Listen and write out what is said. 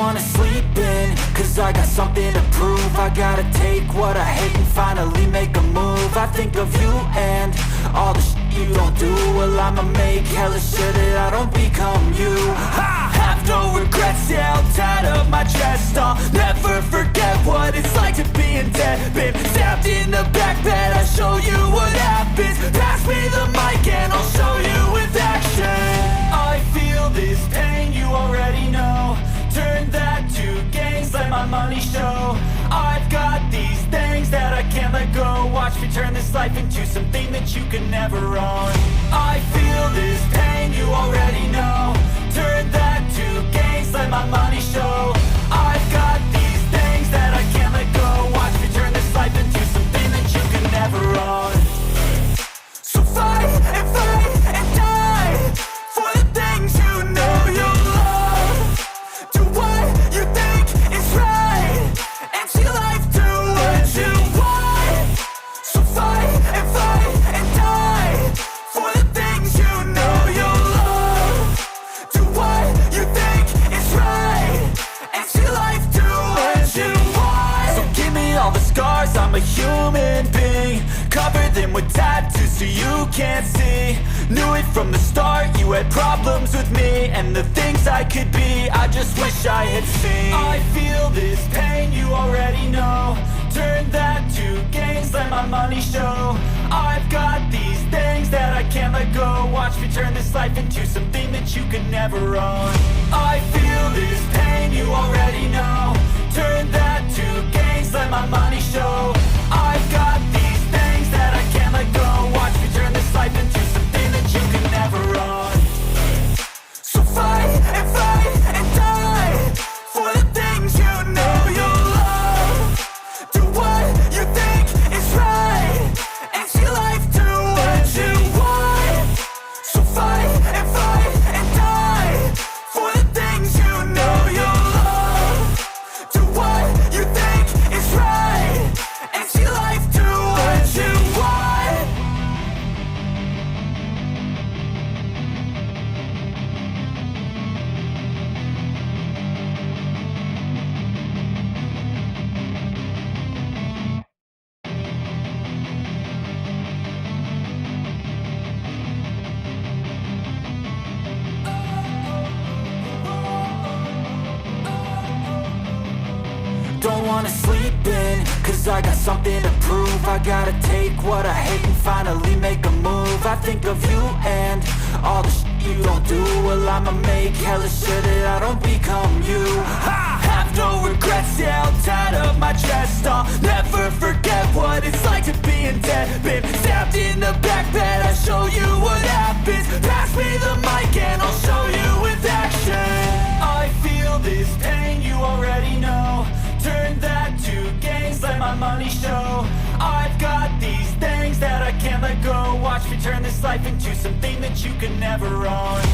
wanna sleep in, cause I got something to prove. I gotta take what I hate and finally make a move. I think of you and all the shit you don't do. Well, I'ma make hella sure that I don't become you. I have no regrets, yeah, I'm tired of my chest. I'll never forget what it's like to be in debt. Been stabbed in the back bed, I'll show you what happens. Pass me the mic and I'll show you with action. I feel this pain, you already know. Turn that to gains, let my money show. I've got these things that I can't let go. Watch me turn this life into something that you can never own. I feel this pain, you already know. Turn that to gains, let my money show. I've got these things that I can't let go. Watch me turn this life into something that you can never own. So fight and die for the things you know you love. Do what you think is right and see life do what you want. So fight and die for the things you know you love. Do what you think is right and see life do what you want. So give me all the scars, I'm a human being. Cover them with tattoos so you can't see. Knew it from the start, you had problems with me and the things I could be, I just wish I had seen. I feel this pain, you already know. Turn that to gains, let my money show. I've got these things that I can't let go. Watch me turn this life into something that you could never own. I feel this pain, you already know. Turn that to gains, let my money show. I've got these things that I can't let go. Watch me turn this life into something that you can never own. So fight and die for the things you know you love. Do what you think is right and see life do what you want. So fight and die for the things you know you love. Do what you think is right and see life do what you want. Don't wanna sleep in, cause I got something to prove. I gotta take what I hate and finally make a move. I think of you and all the shit you don't do. Well, I'ma make hella sure that I don't become you. I have no regrets, yeah, I'm tired of my chest. I'll never forget what it's like to be in debt. Been stabbed in the back bed, I'll show you what happens. Pass me the mic and I'll show you with action. I feel this pain, you already know. Turn that to gains, let my money show. I've got these things that I can't let go. Watch me turn this life into something that you can never own.